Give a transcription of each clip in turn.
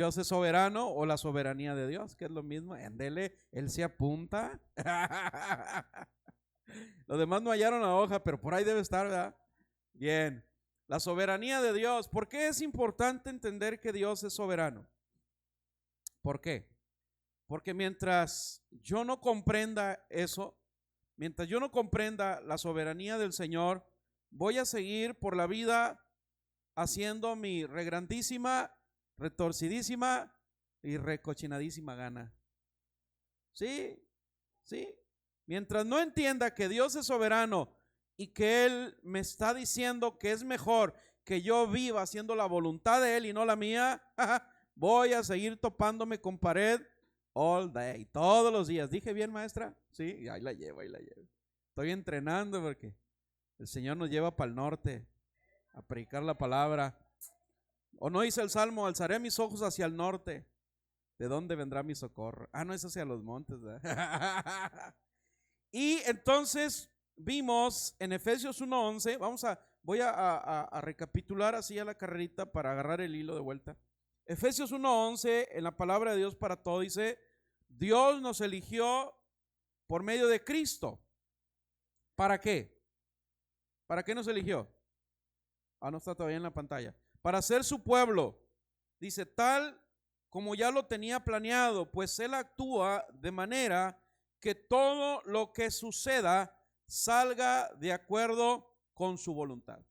Dios es soberano o la soberanía de Dios, que es lo mismo. Ándele, él se apunta. Los demás no hallaron la hoja, pero por ahí debe estar, ¿verdad? Bien. La soberanía de Dios. ¿Por qué es importante entender que Dios es soberano? ¿Por qué? Porque mientras yo no comprenda eso, mientras yo no comprenda la soberanía del Señor, voy a seguir por la vida haciendo mi regrandísima, retorcidísima y recochinadísima gana. Sí, sí. Mientras no entienda que Dios es soberano y que Él me está diciendo que es mejor que yo viva haciendo la voluntad de Él y no la mía, voy a seguir topándome con pared all day, todos los días. ¿Dije bien, maestra? Sí, ahí la llevo, ahí la llevo. Estoy entrenando porque el Señor nos lleva para el norte a predicar la palabra. ¿O no dice el Salmo? Alzaré mis ojos hacia el norte. ¿De dónde vendrá mi socorro? Ah, no, es hacia los montes, ¿verdad? Y entonces vimos en Efesios 1:11, voy a recapitular así a la carrerita para agarrar el hilo de vuelta. Efesios 1:11, en la palabra de Dios para todo, dice: Dios nos eligió por medio de Cristo. ¿Para qué? ¿Para qué nos eligió? Ah, no está todavía en la pantalla. Para ser su pueblo. Dice, tal como ya lo tenía planeado, pues Él actúa de manera que todo lo que suceda salga de acuerdo con su voluntad.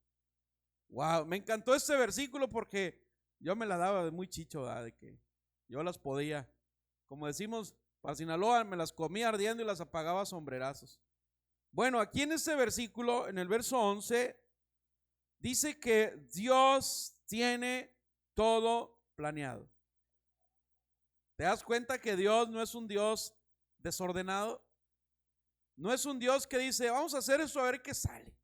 Wow, me encantó este versículo porque yo me la daba de muy chicho, ¿verdad? De que yo las podía, como decimos para Sinaloa, me las comía ardiendo y las apagaba a sombrerazos. Bueno, aquí en este versículo, en el verso 11, dice que Dios tiene todo planeado. ¿Te das cuenta que Dios no es un Dios desordenado? No es un Dios que dice, vamos a hacer esto a ver qué sale.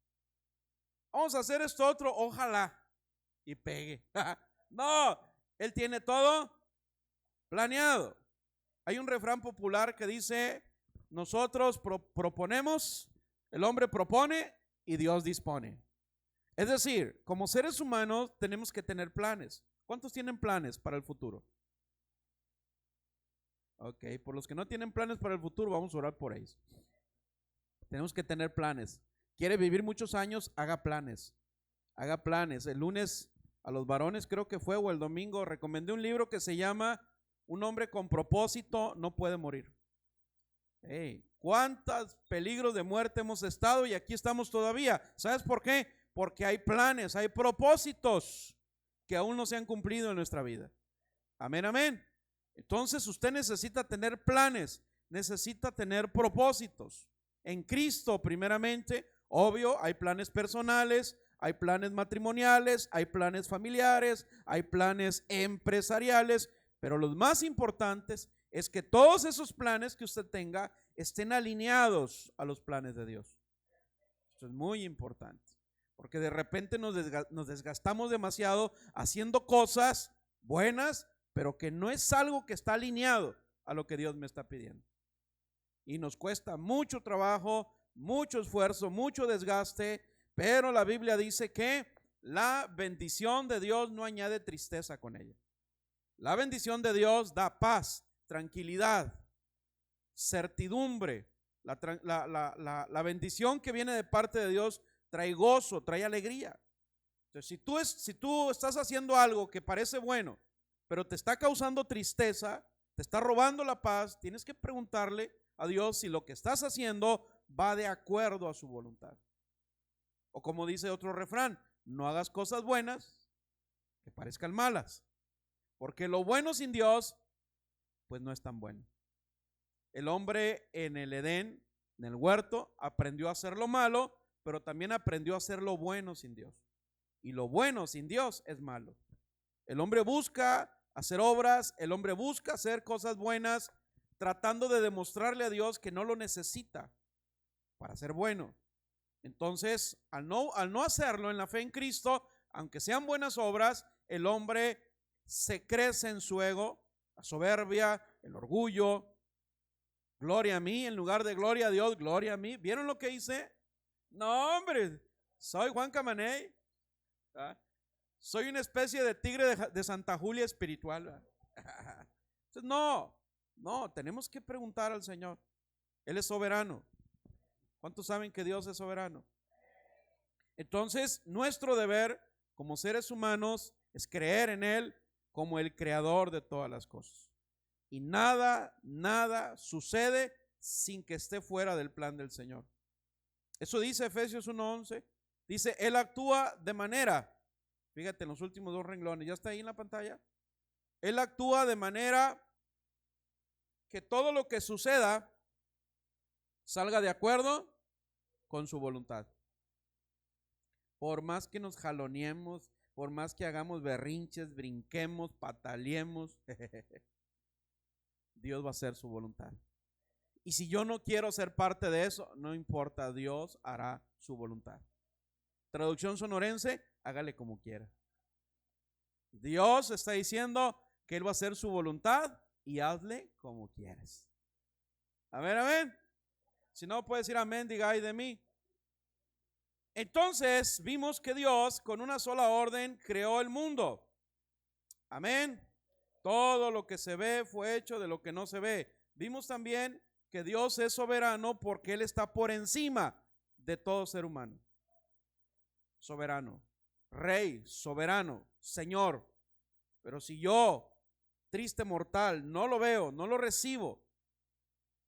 Vamos a hacer esto otro, ojalá y pegue. No, Él tiene todo planeado. Hay un refrán popular que dice, nosotros proponemos, el hombre propone y Dios dispone. Es decir, como seres humanos tenemos que tener planes. ¿Cuántos tienen planes para el futuro? Ok, por los que no tienen planes para el futuro, vamos a orar por ellos. Tenemos que tener planes. ¿Quiere vivir muchos años? Haga planes. Haga planes. El lunes a los varones creo que fue, o el domingo, recomendé un libro que se llama Un hombre con propósito no puede morir. Hey, ¿cuántos peligros de muerte hemos estado y aquí estamos todavía? ¿Sabes por qué? Porque hay planes, hay propósitos que aún no se han cumplido en nuestra vida. Amén, amén. Entonces usted necesita tener planes, necesita tener propósitos. En Cristo, primeramente, obvio, hay planes personales, hay planes matrimoniales, hay planes familiares, hay planes empresariales, pero los más importantes es que todos esos planes que usted tenga estén alineados a los planes de Dios. Esto es muy importante, porque de repente nos desgastamos demasiado haciendo cosas buenas, pero que no es algo que está alineado a lo que Dios me está pidiendo. Y nos cuesta mucho trabajo, mucho esfuerzo, mucho desgaste, pero la Biblia dice que la bendición de Dios no añade tristeza con ella. La bendición de Dios da paz, tranquilidad, certidumbre. La bendición que viene de parte de Dios trae gozo, trae alegría. Entonces, si tú estás haciendo algo que parece bueno, pero te está causando tristeza, te está robando la paz, tienes que preguntarle a Dios si lo que estás haciendo va de acuerdo a su voluntad. O como dice otro refrán, no hagas cosas buenas que parezcan malas, porque lo bueno sin Dios, pues no es tan bueno. El hombre en el Edén, en el huerto, aprendió a hacer lo malo, pero también aprendió a hacer lo bueno sin Dios. Y lo bueno sin Dios es malo. El hombre busca hacer obras, el hombre busca hacer cosas buenas, tratando de demostrarle a Dios que no lo necesita para ser bueno. Entonces, al no hacerlo en la fe en Cristo, aunque sean buenas obras, el hombre se crece en su ego, la soberbia, el orgullo. Gloria a mí, en lugar de gloria a Dios, gloria a mí. ¿Vieron lo que hice? No, hombre, soy Juan Camaney. ¿Ah? Soy una especie de tigre de Santa Julia espiritual. ¿Ah? Entonces, no, tenemos que preguntar al Señor. Él es soberano. ¿Cuántos saben que Dios es soberano? Entonces, nuestro deber como seres humanos es creer en Él como el creador de todas las cosas. Y nada sucede sin que esté fuera del plan del Señor. Eso dice Efesios 1:11. Dice, Él actúa de manera, fíjate en los últimos 2 renglones, ¿ya está ahí en la pantalla? Él actúa de manera que todo lo que suceda salga de acuerdo con su voluntad. Por más que nos jaloneemos, por más que hagamos berrinches, brinquemos, pataleemos, Dios va a hacer su voluntad. Y si yo no quiero ser parte de eso, no importa, Dios hará su voluntad. Traducción sonorense, hágale como quiera. Dios está diciendo que Él va a hacer su voluntad y hazle como quieras. Amén. Si no puedes decir amén, diga ay de mí. Entonces vimos que Dios con una sola orden creó el mundo. Amén. Todo lo que se ve fue hecho de lo que no se ve. Vimos también que Dios es soberano porque Él está por encima de todo ser humano. Soberano, Rey, soberano, Señor. Pero si yo, triste mortal, no lo veo, no lo recibo,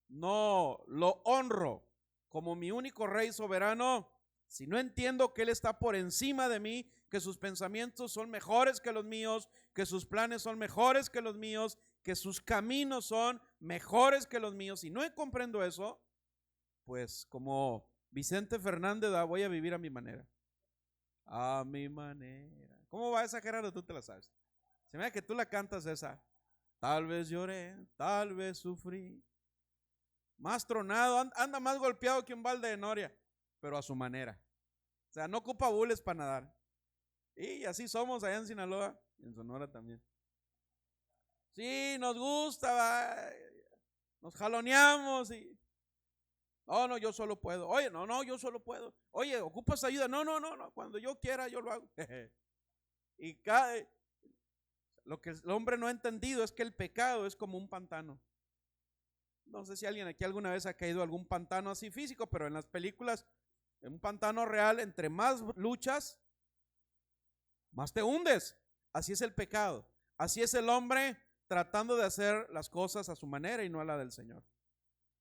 no lo honro como mi único Rey soberano, si no entiendo que Él está por encima de mí, que sus pensamientos son mejores que los míos, que sus planes son mejores que los míos, que sus caminos son mejores que los míos, y no comprendo eso, pues como Vicente Fernández, voy a vivir a mi manera. A mi manera. ¿Cómo va esa, Gerardo? Tú te la sabes. Se me da que tú la cantas esa. Tal vez lloré, tal vez sufrí. Más tronado, anda más golpeado que un balde de noria, pero a su manera. O sea, no ocupa bules para nadar. Y así somos allá en Sinaloa y en Sonora también. Sí, nos gusta, va, nos jaloneamos y no, yo solo puedo. Oye, no, yo solo puedo. Oye, ¿ocupas ayuda? No, cuando yo quiera yo lo hago. Y lo que el hombre no ha entendido es que el pecado es como un pantano. No sé si alguien aquí alguna vez ha caído a algún pantano así físico, pero en las películas, en un pantano real, entre más luchas, más te hundes. Así es el pecado. Así es el hombre tratando de hacer las cosas a su manera y no a la del Señor.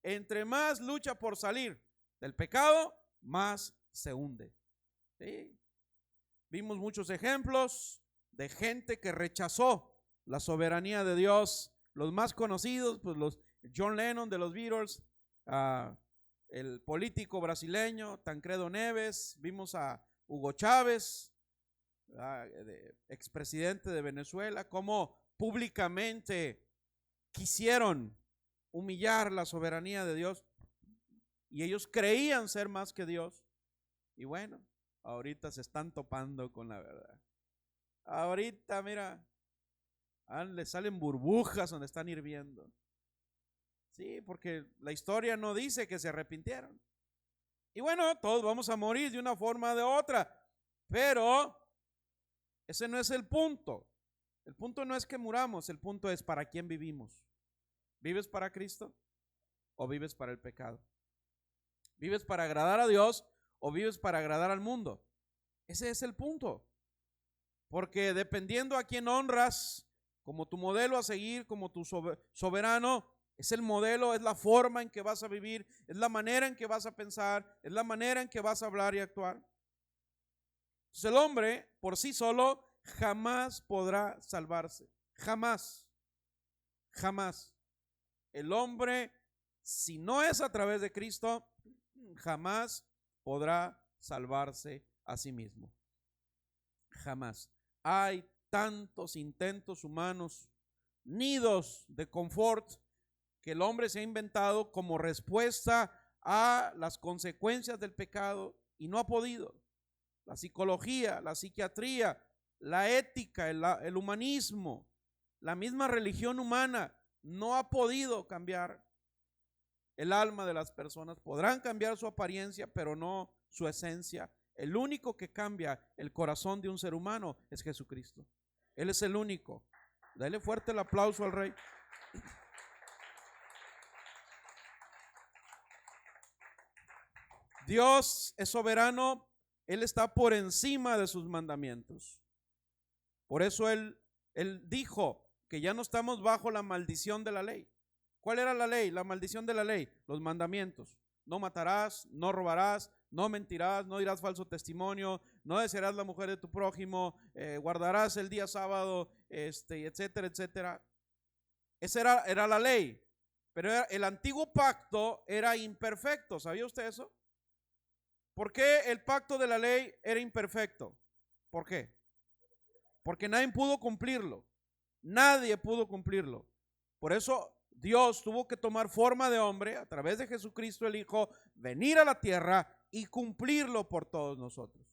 Entre más lucha por salir del pecado, más se hunde. ¿Sí? Vimos muchos ejemplos de gente que rechazó la soberanía de Dios. Los más conocidos, pues los John Lennon de los Beatles, el político brasileño Tancredo Neves, vimos a Hugo Chávez, expresidente de Venezuela, cómo públicamente quisieron humillar la soberanía de Dios y ellos creían ser más que Dios. Y bueno, ahorita se están topando con la verdad. Ahorita, mira, le salen burbujas donde están hirviendo. Sí, porque la historia no dice que se arrepintieron. Y bueno, todos vamos a morir de una forma o de otra, pero ese no es el punto. El punto no es que muramos, el punto es para quién vivimos. ¿Vives para Cristo o vives para el pecado? ¿Vives para agradar a Dios o vives para agradar al mundo? Ese es el punto. Porque dependiendo a quién honras como tu modelo a seguir, como tu soberano, es el modelo, es la forma en que vas a vivir, es la manera en que vas a pensar, es la manera en que vas a hablar y actuar. Entonces el hombre por sí solo jamás podrá salvarse. Jamás. El hombre, si no es a través de Cristo, jamás podrá salvarse a sí mismo. Jamás. Hay tantos intentos humanos, nidos de confort que el hombre se ha inventado como respuesta a las consecuencias del pecado y no ha podido. La psicología, la psiquiatría, la ética, el humanismo, la misma religión humana no ha podido cambiar el alma de las personas. Podrán cambiar su apariencia, pero no su esencia. El único que cambia el corazón de un ser humano es Jesucristo. Él es el único. Dale fuerte el aplauso al Rey. Dios es soberano, Él está por encima de sus mandamientos. Por eso Él dijo que ya no estamos bajo la maldición de la ley. ¿Cuál era la ley? La maldición de la ley, los mandamientos. No matarás, no robarás, no mentirás, no dirás falso testimonio, no desearás la mujer de tu prójimo, guardarás el día sábado, etcétera, etcétera. Esa era la ley. Pero el antiguo pacto era imperfecto. ¿Sabía usted eso? ¿Por qué el pacto de la ley era imperfecto? ¿Por qué? Porque nadie pudo cumplirlo. Nadie pudo cumplirlo. Por eso Dios tuvo que tomar forma de hombre a través de Jesucristo el Hijo, venir a la tierra y cumplirlo por todos nosotros.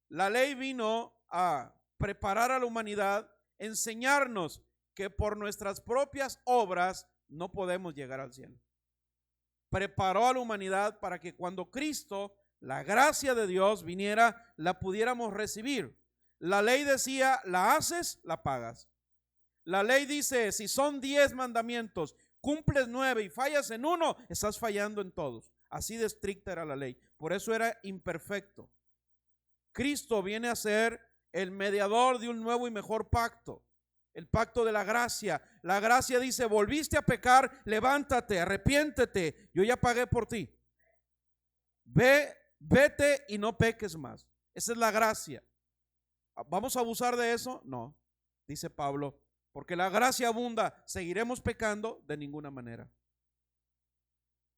La ley vino a preparar a la humanidad, enseñarnos que por nuestras propias obras no podemos llegar al cielo. Preparó a la humanidad para que cuando Cristo, la gracia de Dios, viniera, la pudiéramos recibir. La ley decía, la haces, la pagas. La ley dice, si son 10 mandamientos, cumples 9 y fallas en uno, estás fallando en todos. Así de estricta era la ley. Por eso era imperfecto. Cristo viene a ser el mediador de un nuevo y mejor pacto. El pacto de la gracia. La gracia dice, volviste a pecar, levántate, arrepiéntete, yo ya pagué por ti. Vete y no peques más. Esa es la gracia. ¿Vamos a abusar de eso? No, dice Pablo, porque la gracia abunda, ¿seguiremos pecando? De ninguna manera.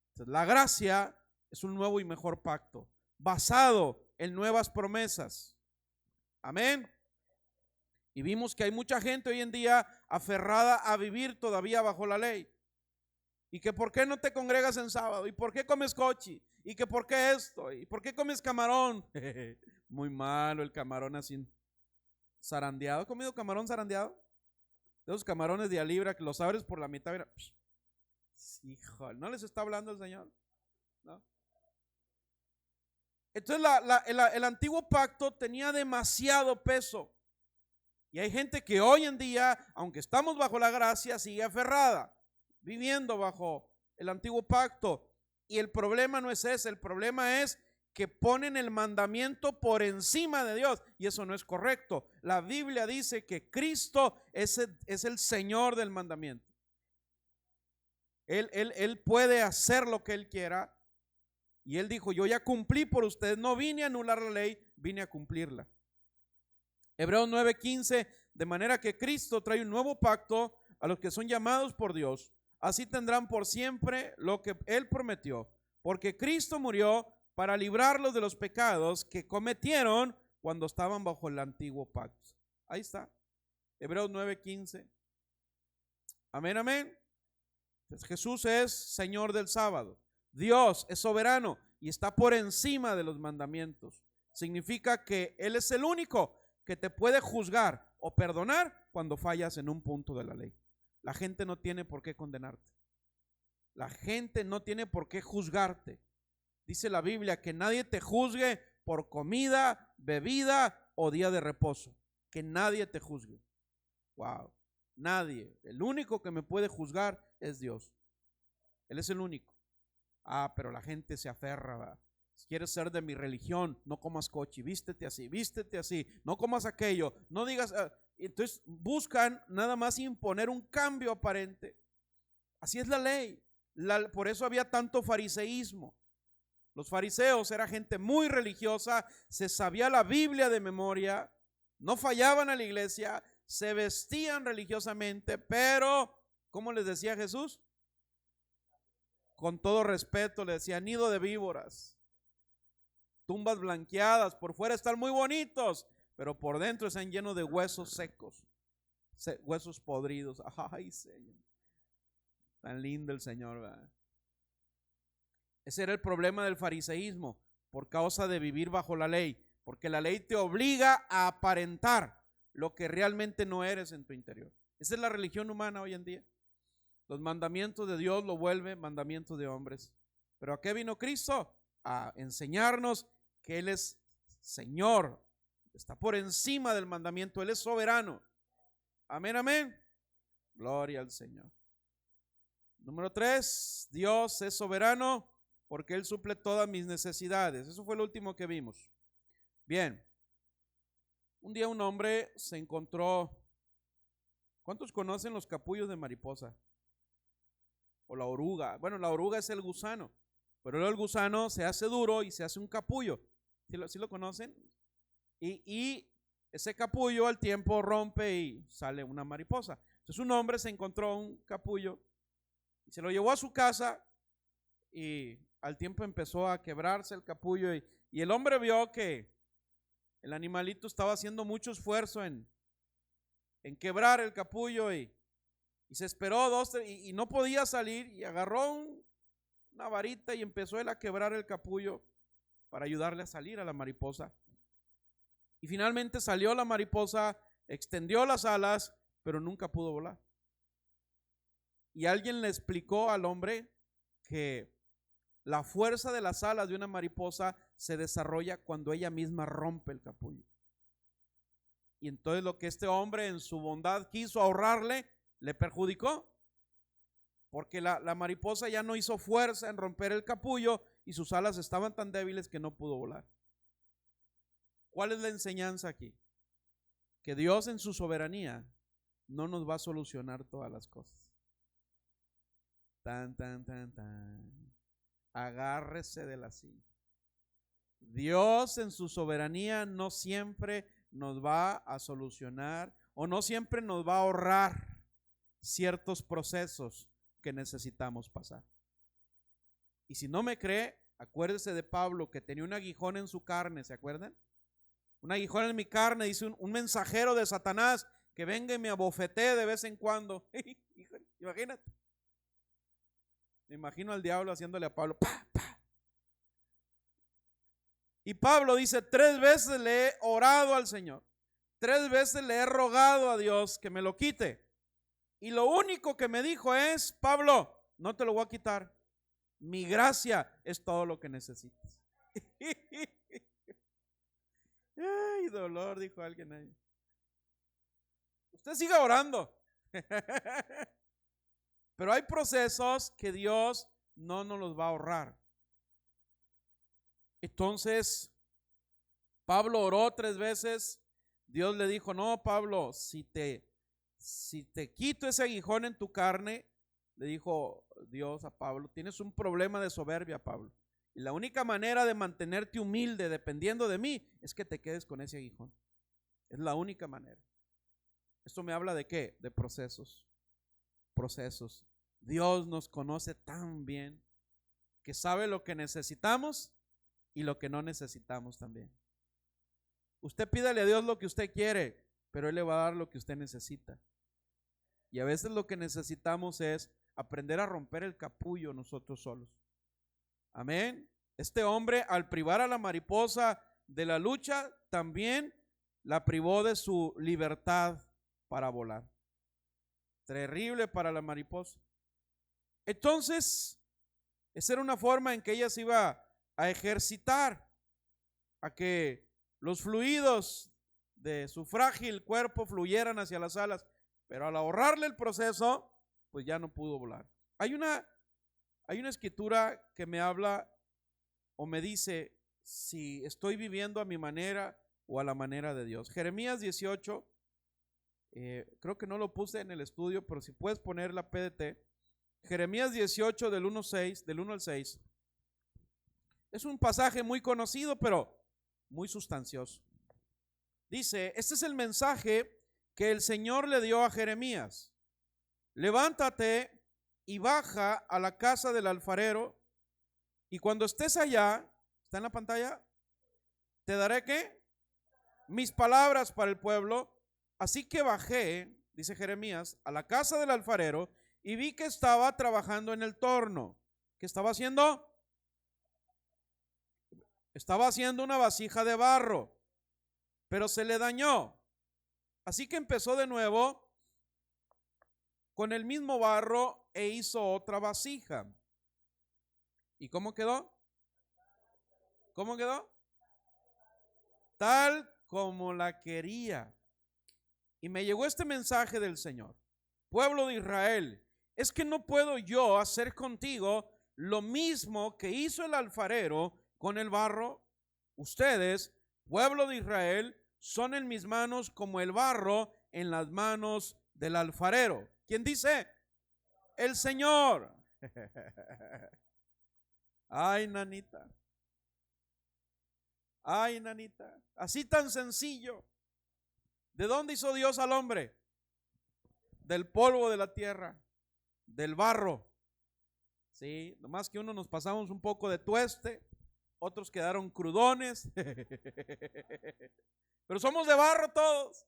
Entonces, la gracia es un nuevo y mejor pacto, basado en nuevas promesas. Amén. Y vimos que hay mucha gente hoy en día aferrada a vivir todavía bajo la ley. Y que por qué no te congregas en sábado, y por qué comes cochi, y que por qué esto, y por qué comes camarón. Muy malo el camarón así zarandeado. ¿Has comido camarón zarandeado? De esos camarones de a libra que los abres por la mitad. Mira. Híjole, ¿no les está hablando el Señor? ¿No? Entonces el antiguo pacto tenía demasiado peso. Y hay gente que hoy en día, aunque estamos bajo la gracia, sigue aferrada, viviendo bajo el antiguo pacto. Y el problema no es ese, el problema es que ponen el mandamiento por encima de Dios, y eso no es correcto. La Biblia dice que Cristo es el Señor del mandamiento. Él puede hacer lo que Él quiera, y Él dijo, yo ya cumplí por ustedes, no vine a anular la ley, vine a cumplirla. Hebreos 9:15, de manera que Cristo trae un nuevo pacto a los que son llamados por Dios, así tendrán por siempre lo que Él prometió, porque Cristo murió para librarlos de los pecados que cometieron cuando estaban bajo el antiguo pacto. Ahí está, Hebreos 9:15. Amén, amén. Entonces, Jesús es Señor del sábado. Dios es soberano y está por encima de los mandamientos. Significa que Él es el único que te puede juzgar o perdonar cuando fallas en un punto de la ley. La gente no tiene por qué condenarte. La gente no tiene por qué juzgarte. Dice la Biblia que nadie te juzgue por comida, bebida o día de reposo. Que nadie te juzgue. Wow, nadie. El único que me puede juzgar es Dios. Él es el único. Pero la gente se aferra, ¿verdad? Si quieres ser de mi religión, no comas cochi, vístete así, no comas aquello, no digas. Entonces buscan nada más imponer un cambio aparente. Así es la ley. Por eso había tanto fariseísmo. Los fariseos era gente muy religiosa, se sabía la Biblia de memoria, no fallaban a la iglesia, se vestían religiosamente, pero, ¿cómo les decía Jesús? Con todo respeto le decía, nido de víboras, tumbas blanqueadas, por fuera están muy bonitos, pero por dentro están llenos de huesos secos, huesos podridos. Ay, Señor, tan lindo el Señor, ¿verdad? Ese era el problema del fariseísmo, por causa de vivir bajo la ley, porque la ley te obliga a aparentar lo que realmente no eres en tu interior. Esa es la religión humana hoy en día. Los mandamientos de Dios lo vuelve mandamientos de hombres. ¿Pero a qué vino Cristo? A enseñarnos que Él es Señor, está por encima del mandamiento, Él es soberano. Amén, amén. Gloria al Señor. Número 3, Dios es soberano porque Él suple todas mis necesidades. Eso fue lo último que vimos. Bien. Un día un hombre se encontró. ¿Cuántos conocen los capullos de mariposa? O la oruga. Bueno, la oruga es el gusano, pero luego el gusano se hace duro y se hace un capullo. ¿Sí lo conocen? Y ese capullo al tiempo rompe y sale una mariposa. Entonces un hombre se encontró un capullo y se lo llevó a su casa y al tiempo empezó a quebrarse el capullo y el hombre vio que el animalito estaba haciendo mucho esfuerzo en quebrar el capullo y se esperó y no podía salir y agarró una varita y empezó él a quebrar el capullo para ayudarle a salir a la mariposa. Y finalmente salió la mariposa, extendió las alas, pero nunca pudo volar. Y alguien le explicó al hombre que la fuerza de las alas de una mariposa se desarrolla cuando ella misma rompe el capullo. Y entonces lo que este hombre en su bondad quiso ahorrarle, le perjudicó. Porque la mariposa ya no hizo fuerza en romper el capullo y sus alas estaban tan débiles que no pudo volar. ¿Cuál es la enseñanza aquí? Que Dios en su soberanía no nos va a solucionar todas las cosas. Tan. Agárrese de la silla. Dios en su soberanía no siempre nos va a solucionar o no siempre nos va a ahorrar ciertos procesos que necesitamos pasar. Y si no me cree, acuérdese de Pablo que tenía un aguijón en su carne, ¿se acuerdan? Un aguijón en mi carne, dice un mensajero de Satanás que venga y me abofetee de vez en cuando. Imagínate. Me imagino al diablo haciéndole a Pablo, ¡pa, pa! Y Pablo dice, 3 veces le he orado al Señor, 3 veces le he rogado a Dios que me lo quite. Y lo único que me dijo es, Pablo, no te lo voy a quitar. Mi gracia es todo lo que necesitas. Ay, dolor, dijo alguien ahí. Usted siga orando. Pero hay procesos que Dios no nos los va a ahorrar. Entonces, Pablo oró 3 veces. Dios le dijo, no, Pablo, si te quito ese aguijón en tu carne, le dijo Dios a Pablo, tienes un problema de soberbia, Pablo. Y la única manera de mantenerte humilde dependiendo de mí es que te quedes con ese aguijón. Es la única manera. Esto me habla de ¿qué? De procesos. Procesos. Dios nos conoce tan bien que sabe lo que necesitamos y lo que no necesitamos también. Usted pídale a Dios lo que usted quiere, pero Él le va a dar lo que usted necesita. Y a veces lo que necesitamos es aprender a romper el capullo nosotros solos. Amén. Este hombre, al privar a la mariposa de la lucha, también la privó de su libertad para volar. Terrible para la mariposa. Entonces, esa era una forma en que ella se iba a ejercitar, a que los fluidos de su frágil cuerpo fluyeran hacia las alas, pero al ahorrarle el proceso, pues ya no pudo volar. Hay una escritura que me habla o me dice si estoy viviendo a mi manera o a la manera de Dios. Jeremías 18, creo que no lo puse en el estudio, pero si puedes poner la PDT. Jeremías 18 del 1 al 6. Es un pasaje muy conocido, pero muy sustancioso. Dice, este es el mensaje que el Señor le dio a Jeremías. Levántate y baja a la casa del alfarero, y cuando estés allá, ¿está en la pantalla? Te daré ¿qué? Mis palabras para el pueblo. Así que bajé, dice Jeremías, a la casa del alfarero y vi que estaba trabajando en el torno. ¿Qué estaba haciendo? Estaba haciendo una vasija de barro, pero se le dañó. Así que empezó de nuevo con el mismo barro e hizo otra vasija. ¿Y cómo quedó? ¿Cómo quedó? Tal como la quería. Y me llegó este mensaje del Señor: pueblo de Israel, es que no puedo yo hacer contigo lo mismo que hizo el alfarero con el barro. Ustedes, pueblo de Israel, son en mis manos como el barro en las manos del alfarero. ¿Quién dice? El Señor. Ay, nanita. Ay, nanita. Así tan sencillo. ¿De dónde hizo Dios al hombre? Del polvo de la tierra, del barro. Sí, nomás que uno nos pasamos un poco de tueste, otros quedaron crudones. Pero somos de barro todos.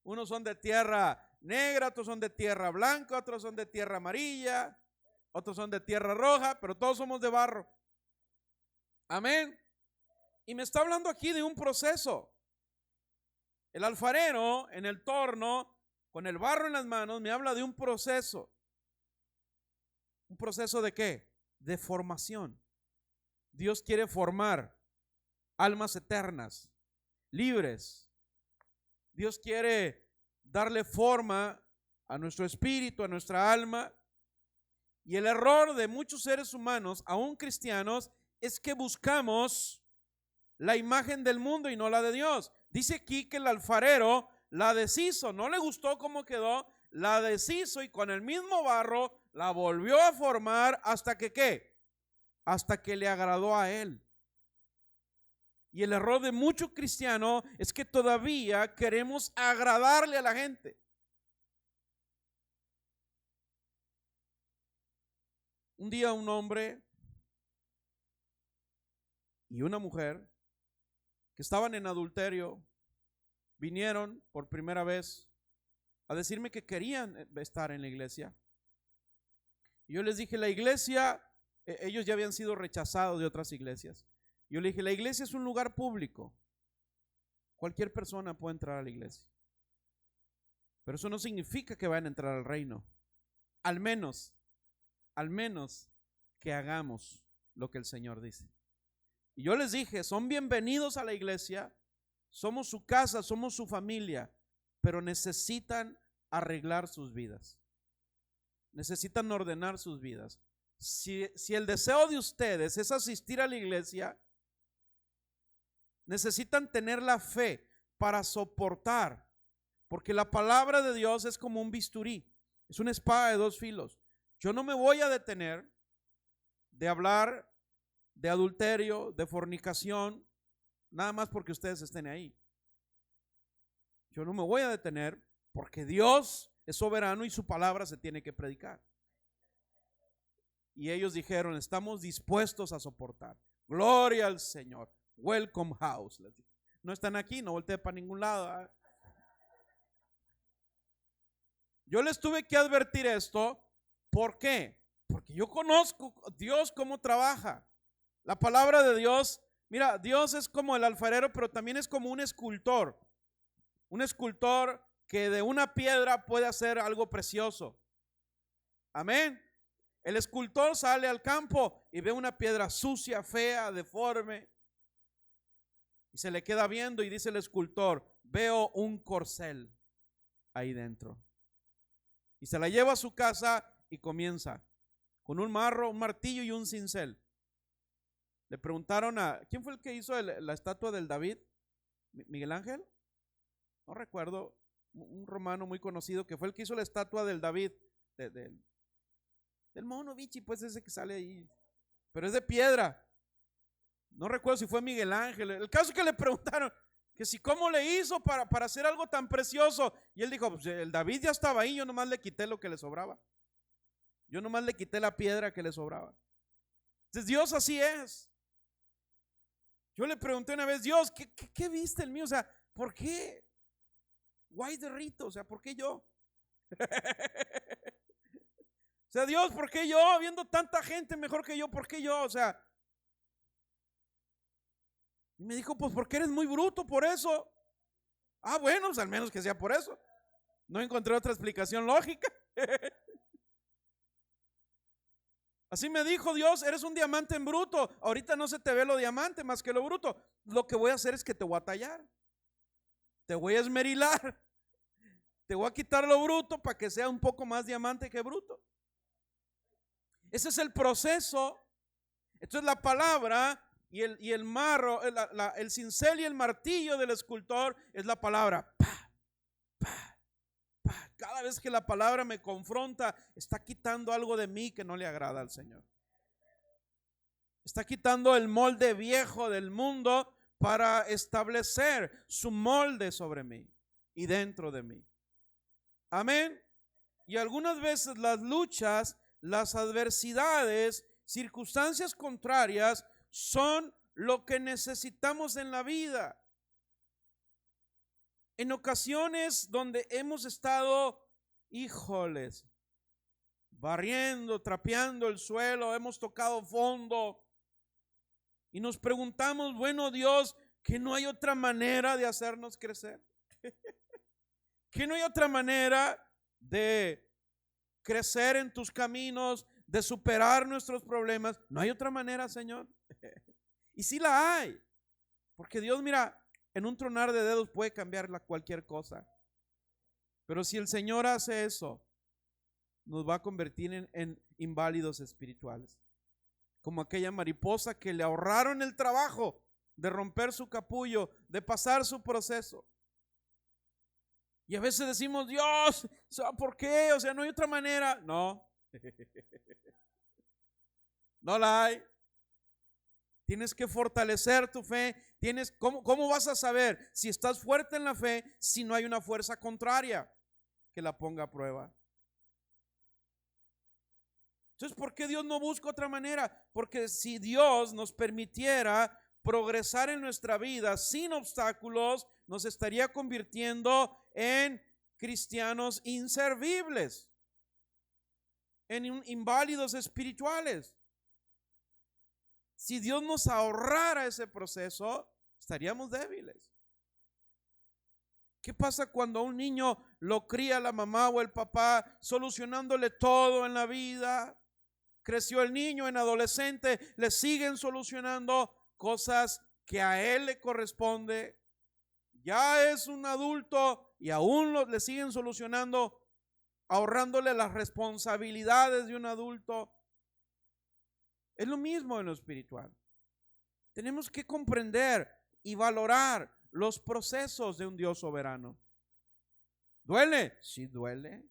Unos son de tierra negra, otros son de tierra blanca, otros son de tierra amarilla, otros son de tierra roja, pero todos somos de barro. Amén. Y me está hablando aquí de un proceso. El alfarero en el torno, con el barro en las manos, me habla de un proceso. ¿Un proceso de qué? De formación. Dios quiere formar almas eternas, libres. Dios quiere darle forma a nuestro espíritu, a nuestra alma. Y el error de muchos seres humanos, aún cristianos, es que buscamos la imagen del mundo y no la de Dios. Dice aquí que el alfarero la deshizo, no le gustó cómo quedó, la deshizo y con el mismo barro la volvió a formar hasta que ¿qué? Hasta que le agradó a él. Y el error de muchos cristianos es que todavía queremos agradarle a la gente. Un día un hombre y una mujer que estaban en adulterio vinieron por primera vez a decirme que querían estar en la iglesia. Y yo les dije, la iglesia, ellos ya habían sido rechazados de otras iglesias. Yo le dije, la iglesia es un lugar público. Cualquier persona puede entrar a la iglesia. Pero eso no significa que vayan a entrar al reino. Al menos que hagamos lo que el Señor dice. Y yo les dije, son bienvenidos a la iglesia, somos su casa, somos su familia, pero necesitan arreglar sus vidas. Necesitan ordenar sus vidas. Si el deseo de ustedes es asistir a la iglesia, necesitan tener la fe para soportar, porque la palabra de Dios es como un bisturí, es una espada de dos filos. Yo no me voy a detener de hablar de adulterio, de fornicación, nada más porque ustedes estén ahí. Yo no me voy a detener porque Dios es soberano y su palabra se tiene que predicar. Y ellos dijeron, estamos dispuestos a soportar. Gloria al Señor. Welcome house. No están aquí, no volteé para ningún lado. ¿Eh? Yo les tuve que advertir esto. ¿Por qué? Porque yo conozco a Dios cómo trabaja. La palabra de Dios, mira, Dios es como el alfarero, pero también es como un escultor. Un escultor que de una piedra puede hacer algo precioso. Amén. El escultor sale al campo y ve una piedra sucia, fea, deforme. Y se le queda viendo y dice el escultor, veo un corcel ahí dentro. Y se la lleva a su casa y comienza con un marro, un martillo y un cincel. Le preguntaron a, ¿quién fue el que hizo la estatua del David? ¿Miguel Ángel? No recuerdo, un romano muy conocido que fue el que hizo la estatua del David, del mono bichi, pues ese que sale ahí, pero es de piedra. No recuerdo si fue Miguel Ángel. El caso es que le preguntaron que si cómo le hizo para hacer algo tan precioso. Y él dijo, pues el David ya estaba ahí, yo nomás le quité lo que le sobraba. Yo nomás le quité la piedra que le sobraba. Entonces Dios así es. Yo le pregunté una vez, Dios, ¿qué viste el mío? O sea, ¿por qué? Why the rito? O sea, ¿por qué yo? O sea, Dios, ¿por qué yo? Habiendo tanta gente mejor que yo, ¿por qué yo? O sea, y me dijo, pues porque eres muy bruto, por eso. Ah, bueno, pues al menos que sea por eso. No encontré otra explicación lógica. Así me dijo Dios, eres un diamante en bruto. Ahorita no se te ve lo diamante más que lo bruto. Lo que voy a hacer es que te voy a tallar. Te voy a esmerilar. Te voy a quitar lo bruto para que sea un poco más diamante que bruto. Ese es el proceso. Entonces la palabra y el marro, el cincel y el martillo del escultor es la palabra. Pa, pa, pa. Cada vez que la palabra me confronta, está quitando algo de mí que no le agrada al Señor. Está quitando el molde viejo del mundo para establecer su molde sobre mí y dentro de mí. Amén. Y algunas veces las luchas, las adversidades, circunstancias contrarias son lo que necesitamos en la vida. En ocasiones donde hemos estado, híjoles, barriendo, trapeando el suelo, hemos tocado fondo y nos preguntamos, bueno, Dios, ¿que no hay otra manera de hacernos crecer? ¿Que no hay otra manera de crecer en tus caminos, de superar nuestros problemas? No hay otra manera, Señor. Y sí la hay, porque Dios, mira, en un tronar de dedos puede cambiar cualquier cosa. Pero si el Señor hace eso, nos va a convertir en inválidos espirituales, como aquella mariposa que le ahorraron el trabajo de romper su capullo, de pasar su proceso. Y a veces decimos, Dios, ¿por qué? O sea, no hay otra manera. No, no la hay. Tienes que fortalecer tu fe. ¿Cómo vas a saber si estás fuerte en la fe si no hay una fuerza contraria que la ponga a prueba? Entonces, ¿por qué Dios no busca otra manera? Porque si Dios nos permitiera progresar en nuestra vida sin obstáculos, nos estaría convirtiendo en cristianos inservibles, en inválidos espirituales. Si Dios nos ahorrara ese proceso, estaríamos débiles. ¿Qué pasa cuando a un niño lo cría la mamá o el papá, solucionándole todo en la vida? Creció el niño, en adolescente le siguen solucionando cosas que a él le corresponde. Ya es un adulto y aún le siguen solucionando, ahorrándole las responsabilidades de un adulto. Es lo mismo en lo espiritual. Tenemos que comprender y valorar los procesos de un Dios soberano. ¿Duele? Sí, duele.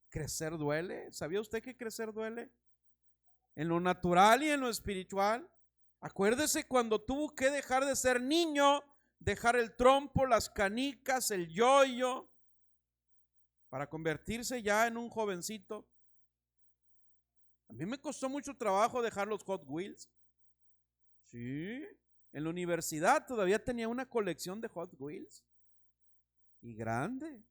¿Crecer duele? ¿Sabía usted que crecer duele? En lo natural y en lo espiritual. Acuérdese cuando tuvo que dejar de ser niño, dejar el trompo, las canicas, el yoyo, para convertirse ya en un jovencito. A mí me costó mucho trabajo dejar los Hot Wheels. Sí, en la universidad todavía tenía una colección de Hot Wheels. Y grande.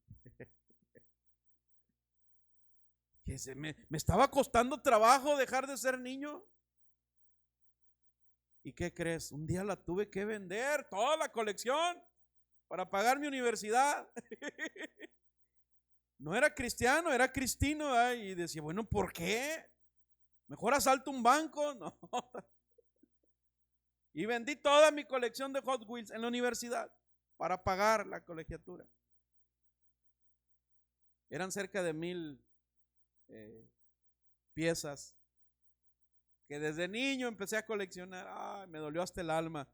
Que me estaba costando trabajo dejar de ser niño. ¿Y qué crees? Un día la tuve que vender, toda la colección, para pagar mi universidad. No era cristiano, era cristino. Y decía, bueno, ¿por qué? Mejor asalto un banco. No. Y vendí toda mi colección de Hot Wheels en la universidad para pagar la colegiatura. Eran cerca de 1000 piezas que desde niño empecé a coleccionar. Me dolió hasta el alma,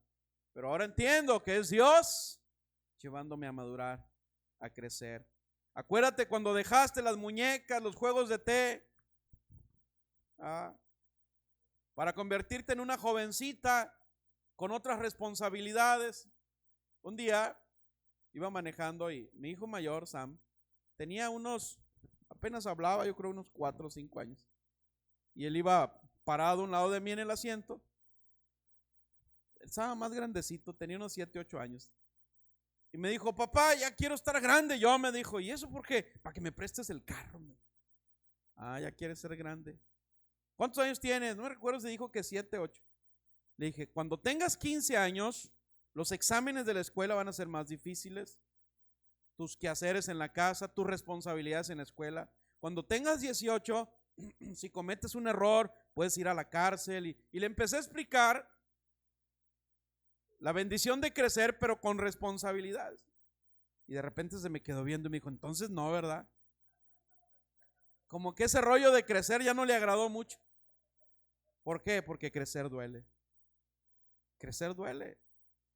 pero ahora entiendo que es Dios llevándome a madurar, a crecer. Acuérdate cuando dejaste las muñecas, los juegos de té, para convertirte en una jovencita con otras responsabilidades. Un día iba manejando y mi hijo mayor, Sam, tenía apenas hablaba, yo creo unos 4 o 5 años. Y él iba parado a un lado de mí en el asiento. Él estaba más grandecito, tenía unos 7, 8 años. Y me dijo, papá, ya quiero estar grande. Yo me dijo, ¿y eso por qué? Para que me prestes el carro. Ya quieres ser grande. ¿Cuántos años tienes? No me recuerdo si dijo que 7, 8. Le dije, cuando tengas 15 años, los exámenes de la escuela van a ser más difíciles. Tus quehaceres en la casa, tus responsabilidades en la escuela. Cuando tengas 18, si cometes un error, puedes ir a la cárcel. Y le empecé a explicar la bendición de crecer, pero con responsabilidades. Y de repente se me quedó viendo y me dijo, entonces no, ¿verdad? Como que ese rollo de crecer ya no le agradó mucho. ¿Por qué? Porque crecer duele. Crecer duele.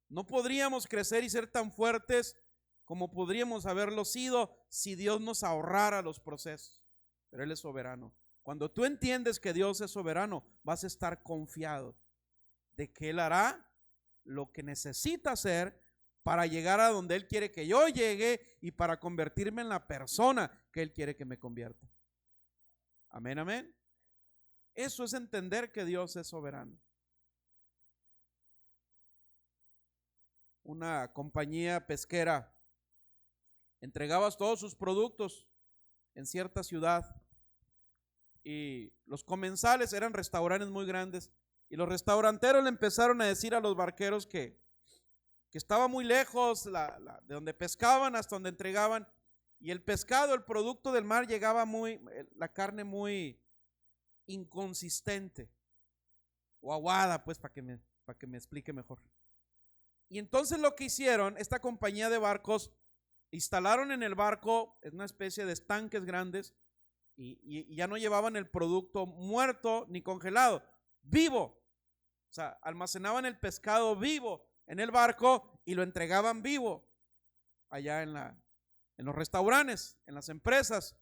No podríamos crecer y ser tan fuertes como podríamos haberlo sido si Dios nos ahorrara los procesos. Pero Él es soberano. Cuando tú entiendes que Dios es soberano, vas a estar confiado de que Él hará lo que necesita hacer para llegar a donde Él quiere que yo llegue y para convertirme en la persona que Él quiere que me convierta. Amén, amén. Eso es entender que Dios es soberano. Una compañía pesquera entregaba todos sus productos en cierta ciudad y los comensales eran restaurantes muy grandes y los restauranteros le empezaron a decir a los barqueros que estaba muy lejos de donde pescaban hasta donde entregaban, y el pescado, el producto del mar, llegaba la carne muy inconsistente o aguada, pues para que me explique mejor. Y entonces lo que hicieron, esta compañía de barcos, instalaron en el barco una especie de estanques grandes y ya no llevaban el producto muerto ni congelado, vivo. O sea, almacenaban el pescado vivo en el barco y lo entregaban vivo allá en los restaurantes, en las empresas.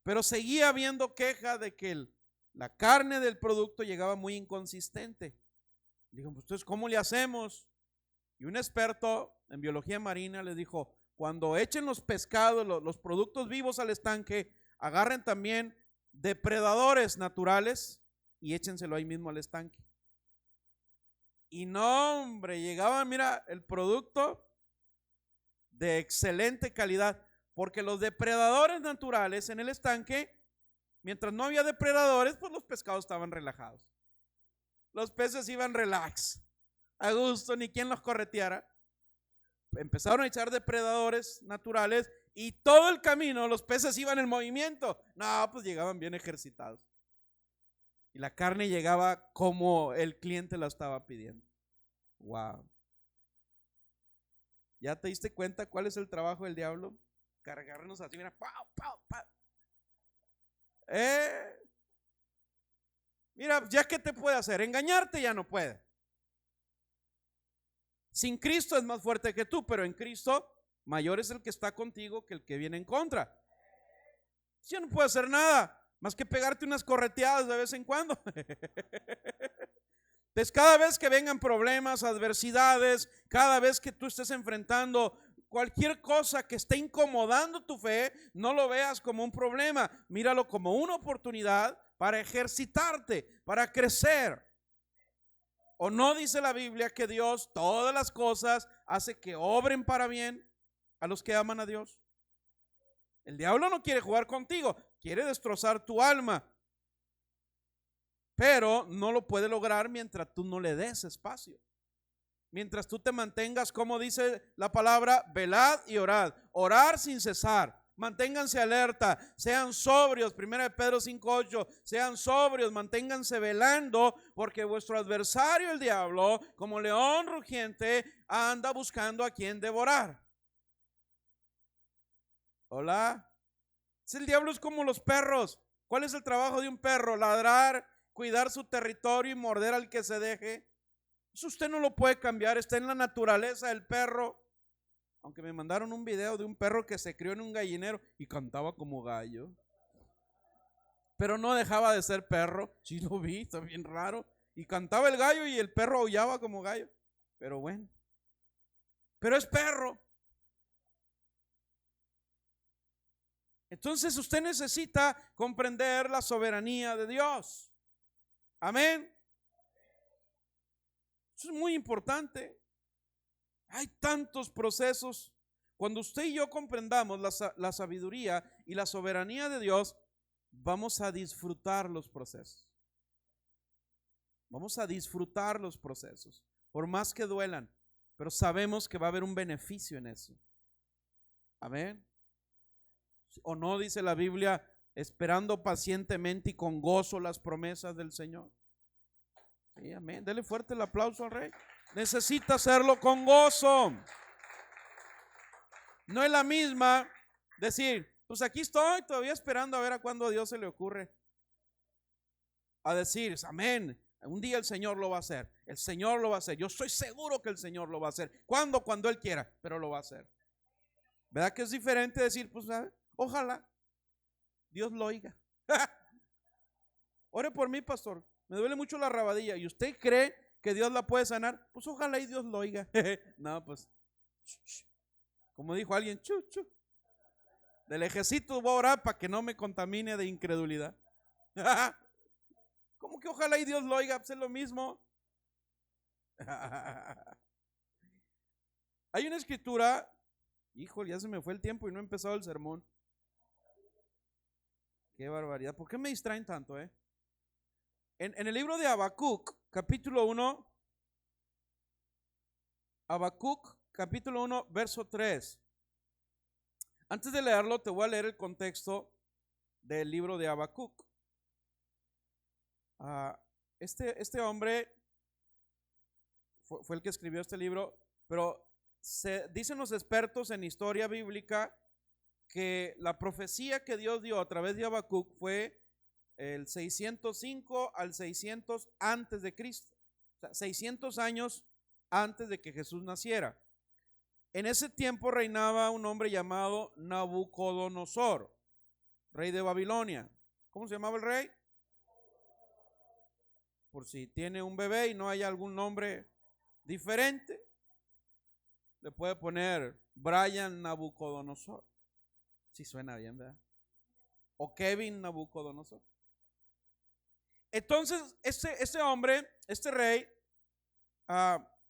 Pero seguía habiendo queja de que la carne del producto llegaba muy inconsistente. Dijo, pues entonces, ¿cómo le hacemos? Y un experto en biología marina les dijo, cuando echen los pescados, los productos vivos al estanque, agarren también depredadores naturales y échenselo ahí mismo al estanque. Y no, hombre, llegaba, mira, el producto de excelente calidad, porque los depredadores naturales en el estanque, mientras no había depredadores, pues los pescados estaban relajados. Los peces iban relax, a gusto, ni quien los correteara. Empezaron a echar depredadores naturales y todo el camino los peces iban en movimiento. No, pues llegaban bien ejercitados. Y la carne llegaba como el cliente la estaba pidiendo. Wow. ¿Ya te diste cuenta cuál es el trabajo del diablo? Cargarnos así, mira, ¡pau, pau, pau! Mira, ¿ya qué te puede hacer? Engañarte ya no puede. Sin Cristo es más fuerte que tú, pero en Cristo mayor es el que está contigo que el que viene en contra. Ya no puede hacer nada más que pegarte unas correteadas de vez en cuando. Entonces, cada vez que vengan problemas, adversidades, cada vez que tú estés enfrentando cualquier cosa que esté incomodando tu fe, no lo veas como un problema, míralo como una oportunidad para ejercitarte, para crecer. ¿O no dice la Biblia que Dios todas las cosas hace que obren para bien a los que aman a Dios? El diablo no quiere jugar contigo, quiere destrozar tu alma, pero no lo puede lograr mientras tú no le des espacio. Mientras tú te mantengas, como dice la palabra, velad y orad. Orar sin cesar. Manténganse alerta, sean sobrios, 1 Pedro 5:8, sean sobrios, manténganse velando, porque vuestro adversario el diablo, como león rugiente, anda buscando a quien devorar. Hola. El diablo es como los perros. ¿Cuál es el trabajo de un perro? Ladrar, cuidar su territorio y morder al que se deje. Eso usted no lo puede cambiar, está en la naturaleza del perro. Aunque me mandaron un video de un perro que se crió en un gallinero y cantaba como gallo, pero no dejaba de ser perro. Sí lo vi, está bien raro. Y cantaba el gallo y el perro aullaba como gallo. Pero bueno, pero es perro. Entonces usted necesita comprender la soberanía de Dios. Amén. Eso es muy importante. Hay tantos procesos. Cuando usted y yo comprendamos la sabiduría y la soberanía de Dios, vamos a disfrutar los procesos. Vamos a disfrutar los procesos, por más que duelan, pero sabemos que va a haber un beneficio en eso. Amén. ¿O no dice la Biblia, esperando pacientemente y con gozo las promesas del Señor? Sí, amén. Dele fuerte el aplauso al Rey. Necesita hacerlo con gozo. No es la misma decir, pues aquí estoy todavía esperando a ver a cuándo a Dios se le ocurre. A decir, amén, un día el Señor lo va a hacer. El Señor lo va a hacer. Yo estoy seguro que el Señor lo va a hacer. ¿Cuándo? Cuando Él quiera, pero lo va a hacer. ¿Verdad que es diferente decir, pues ojalá Dios lo oiga? Ore por mí, pastor. Me duele mucho la rabadilla. ¿Y usted cree que Dios la puede sanar? Pues ojalá y Dios lo oiga. No, pues, como dijo alguien, del ejército voy a orar para que no me contamine de incredulidad. ¿Cómo que ojalá y Dios lo oiga? Pues es lo mismo. Hay una escritura, híjole, ya se me fue el tiempo y no he empezado el sermón. Qué barbaridad. ¿Por qué me distraen tanto, En el libro de Habacuc, capítulo 1, Habacuc, capítulo 1, verso 3. Antes de leerlo, te voy a leer el contexto del libro de Habacuc. Este hombre fue el que escribió este libro, pero dicen los expertos en historia bíblica que la profecía que Dios dio a través de Habacuc fue el 605 al 600 antes de Cristo, o sea, 600 años antes de que Jesús naciera. En ese tiempo reinaba un hombre llamado Nabucodonosor, rey de Babilonia. ¿Cómo se llamaba el rey? Por si tiene un bebé y no hay algún nombre diferente, le puede poner Brian Nabucodonosor. Si suena bien, ¿verdad? O Kevin Nabucodonosor. Entonces, este hombre, este rey,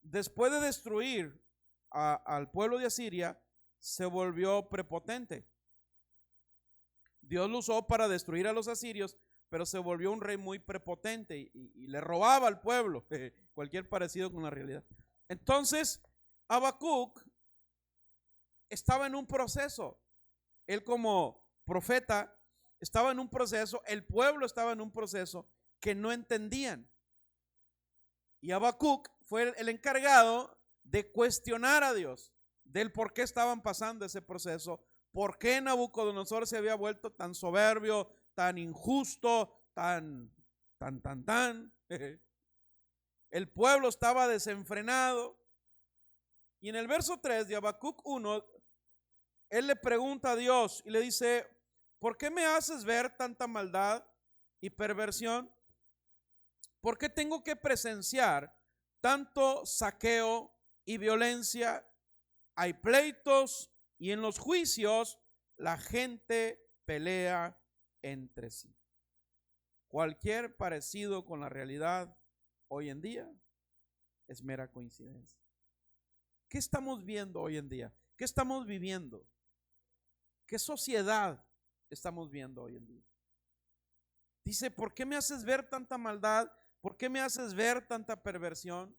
después de destruir al pueblo de Asiria, se volvió prepotente. Dios lo usó para destruir a los asirios, pero se volvió un rey muy prepotente y le robaba al pueblo, cualquier parecido con la realidad. Entonces, Habacuc estaba en un proceso. Él como profeta estaba en un proceso, el pueblo estaba en un proceso que no entendían. Y Habacuc fue el encargado de cuestionar a Dios del por qué estaban pasando ese proceso, por qué Nabucodonosor se había vuelto tan soberbio, tan injusto, tan. El pueblo estaba desenfrenado. Y en el verso 3 de Habacuc 1, él le pregunta a Dios y le dice, ¿por qué me haces ver tanta maldad y perversión? ¿Por qué tengo que presenciar tanto saqueo y violencia? Hay pleitos y en los juicios la gente pelea entre sí. Cualquier parecido con la realidad hoy en día es mera coincidencia. ¿Qué estamos viendo hoy en día? ¿Qué estamos viviendo? ¿Qué sociedad estamos viendo hoy en día? Dice, ¿por qué me haces ver tanta maldad? ¿Por qué me haces ver tanta perversión?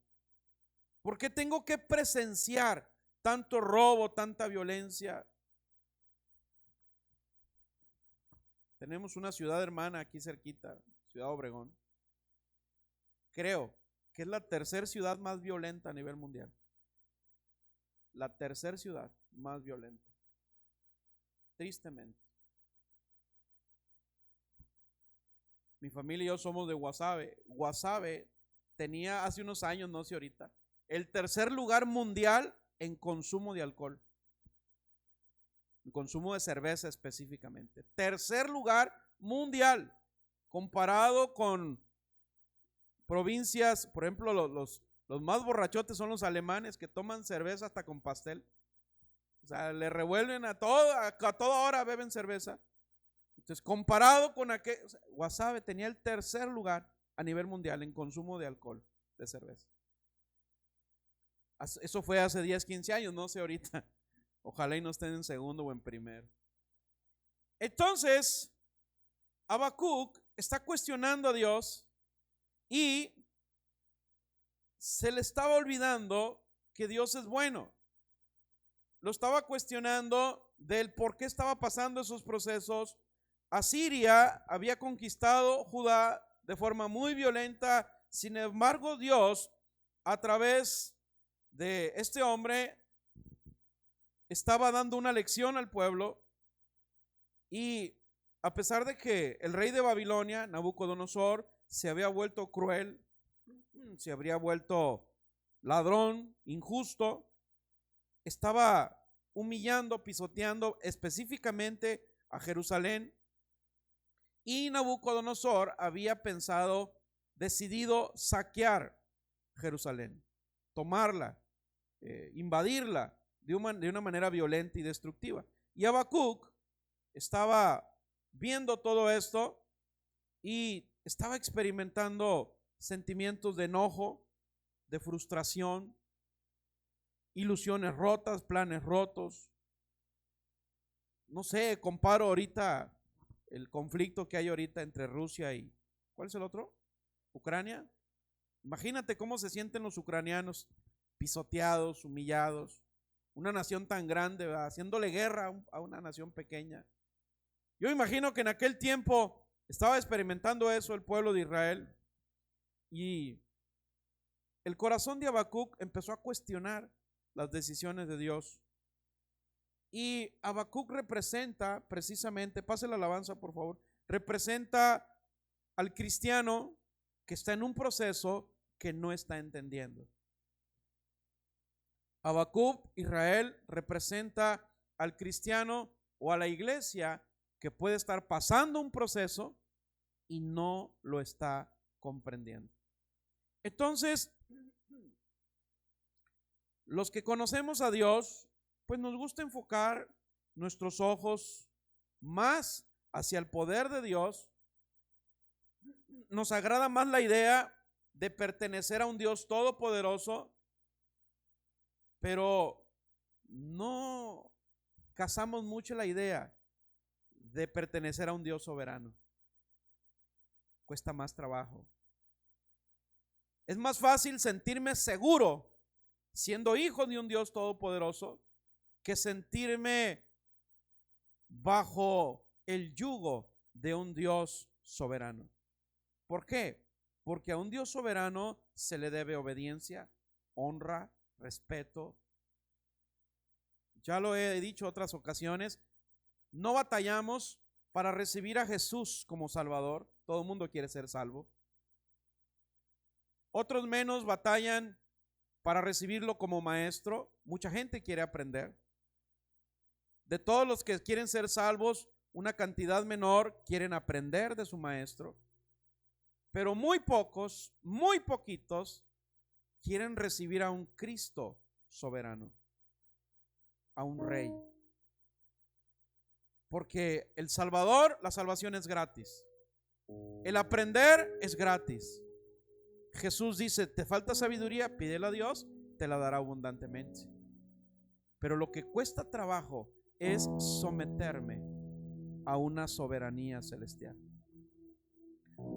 ¿Por qué tengo que presenciar tanto robo, tanta violencia? Tenemos una ciudad hermana aquí cerquita, Ciudad Obregón. Creo que es la tercera ciudad más violenta a nivel mundial. La tercera ciudad más violenta. Tristemente. Mi familia y yo somos de Guasave. Guasave tenía hace unos años, no sé ahorita, el tercer lugar mundial en consumo de alcohol. En consumo de cerveza específicamente. Tercer lugar mundial, comparado con provincias, por ejemplo, los más borrachotes son los alemanes que toman cerveza hasta con pastel. O sea, le revuelven a toda hora beben cerveza. Entonces, comparado con aquel, o sea, Guasave tenía el tercer lugar a nivel mundial en consumo de alcohol, de cerveza. Eso fue hace 10, 15 años, no sé ahorita. Ojalá y no estén en segundo o en primero. Entonces, Habacuc está cuestionando a Dios y se le estaba olvidando que Dios es bueno. Lo estaba cuestionando del por qué estaba pasando esos procesos. Asiria había conquistado Judá de forma muy violenta. Sin embargo, Dios, a través de este hombre, estaba dando una lección al pueblo, y a pesar de que el rey de Babilonia, Nabucodonosor, se había vuelto cruel, se habría vuelto ladrón, injusto, estaba humillando, pisoteando específicamente a Jerusalén, y Nabucodonosor había decidido saquear Jerusalén, tomarla, invadirla de una manera violenta y destructiva. Y Habacuc estaba viendo todo esto y estaba experimentando sentimientos de enojo, de frustración, ilusiones rotas, planes rotos. No sé, comparo ahorita el conflicto que hay ahorita entre Rusia y, ¿cuál es el otro? Ucrania. Imagínate cómo se sienten los ucranianos, pisoteados, humillados. Una nación tan grande, ¿verdad?, haciéndole guerra a una nación pequeña. Yo imagino que en aquel tiempo estaba experimentando eso el pueblo de Israel, y el corazón de Habacuc empezó a cuestionar las decisiones de Dios. Y Habacuc representa precisamente, pase la alabanza por favor, representa al cristiano que está en un proceso que no está entendiendo. Habacuc, Israel, representa al cristiano o a la iglesia que puede estar pasando un proceso y no lo está comprendiendo. Entonces, los que conocemos a Dios, pues nos gusta enfocar nuestros ojos más hacia el poder de Dios. Nos agrada más la idea de pertenecer a un Dios todopoderoso, pero no cazamos mucho la idea de pertenecer a un Dios soberano. Cuesta más trabajo. Es más fácil sentirme seguro siendo hijo de un Dios todopoderoso que sentirme bajo el yugo de un Dios soberano. ¿Por qué? Porque a un Dios soberano se le debe obediencia, honra, respeto. Ya lo he dicho en otras ocasiones, no batallamos para recibir a Jesús como Salvador. Todo el mundo quiere ser salvo. Otros menos batallan para recibirlo como maestro. Mucha gente quiere aprender. De todos los que quieren ser salvos, una cantidad menor quieren aprender de su maestro. Pero muy pocos, muy poquitos quieren recibir a un Cristo soberano, a un Rey. Porque el Salvador, la salvación es gratis. El aprender es gratis. Jesús dice, ¿te falta sabiduría? Pídela a Dios, te la dará abundantemente. Pero lo que cuesta trabajo es someterme a una soberanía celestial.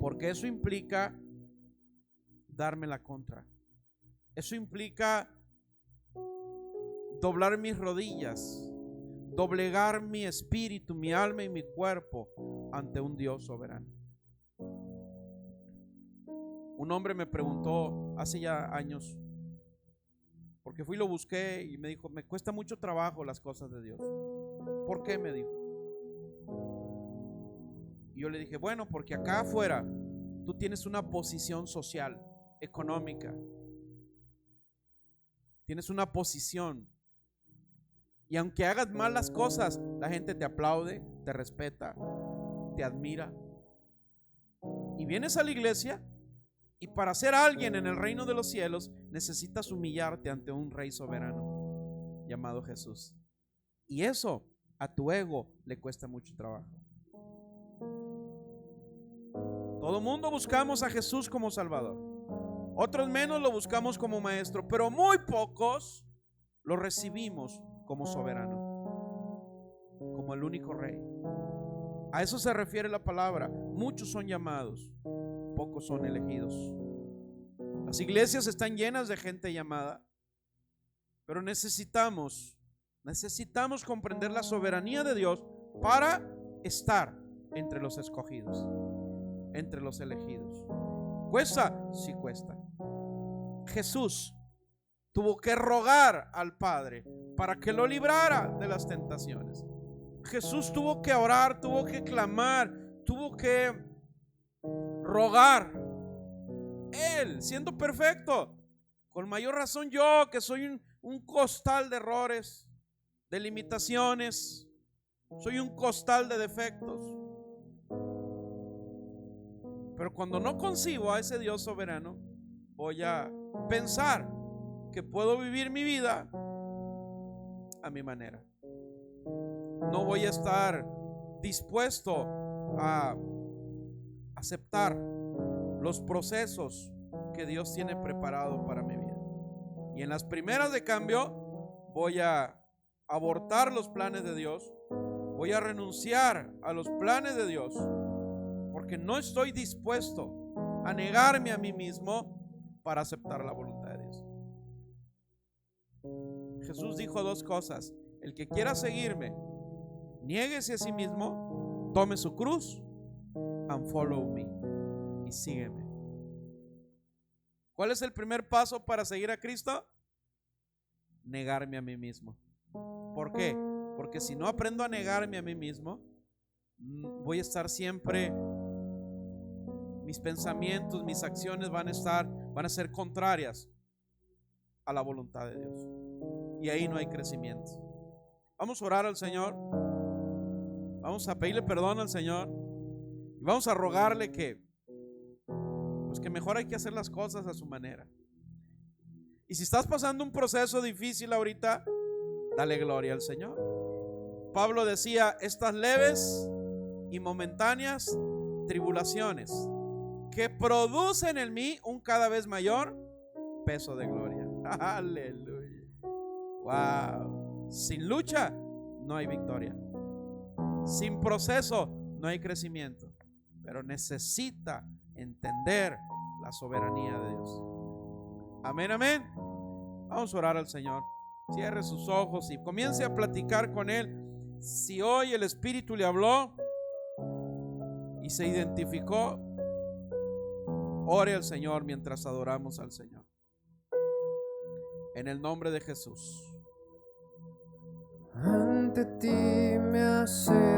Porque eso implica darme la contra. Eso implica doblar mis rodillas, doblegar mi espíritu, mi alma y mi cuerpo ante un Dios soberano. Un hombre me preguntó hace ya años, porque fui y lo busqué, y me dijo, me cuesta mucho trabajo las cosas de Dios. ¿Por qué? Me dijo. Y yo le dije, bueno, porque acá afuera tú tienes una posición social, económica. Tienes una posición. Y aunque hagas mal las cosas, la gente te aplaude, te respeta, te admira. Y vienes a la iglesia, y para ser alguien en el reino de los cielos necesitas humillarte ante un Rey soberano llamado Jesús. Y eso a tu ego le cuesta mucho trabajo. Todo mundo buscamos a Jesús como Salvador. Otros menos lo buscamos como maestro, pero muy pocos lo recibimos como soberano, como el único Rey. A eso se refiere la palabra. Muchos son llamados, pocos son elegidos. Las iglesias están llenas de gente llamada, pero necesitamos comprender la soberanía de Dios para estar entre los escogidos, entre los elegidos. ¿Cuesta? Sí cuesta. Jesús tuvo que rogar al Padre para que lo librara de las tentaciones. Jesús tuvo que orar, tuvo que clamar, tuvo que rogar. Él, siendo perfecto, con mayor razón yo, que soy un costal de errores, de limitaciones, soy un costal de defectos. Pero cuando no concibo a ese Dios soberano, voy a pensar que puedo vivir mi vida a mi manera. No voy a estar dispuesto a aceptar los procesos que Dios tiene preparado para mi vida. Y en las primeras de cambio voy a abortar los planes de Dios, voy a renunciar a los planes de Dios, porque no estoy dispuesto a negarme a mí mismo para aceptar la voluntad de Dios. Jesús dijo dos cosas: el que quiera seguirme, niéguese a sí mismo, tome su cruz and follow me, y sígueme. ¿Cuál es el primer paso para seguir a Cristo? Negarme a mí mismo. ¿Por qué? Porque si no aprendo a negarme a mí mismo, voy a estar siempre, mis pensamientos, mis acciones van a ser contrarias a la voluntad de Dios, y ahí no hay crecimiento. Vamos a orar al Señor, vamos a pedirle perdón al Señor y vamos a rogarle que mejor hay que hacer las cosas a su manera. Y si estás pasando un proceso difícil ahorita, dale gloria al Señor. Pablo decía: estas leves y momentáneas tribulaciones que producen en mí un cada vez mayor peso de gloria. Aleluya. Wow. Sin lucha no hay victoria. Sin proceso no hay crecimiento. Pero necesita entender la soberanía de Dios. Amén, amén. Vamos a orar al Señor. Cierre sus ojos y comience a platicar con Él. Si hoy el Espíritu le habló y se identificó, ore al Señor mientras adoramos al Señor. En el nombre de Jesús. Ante ti me acerco.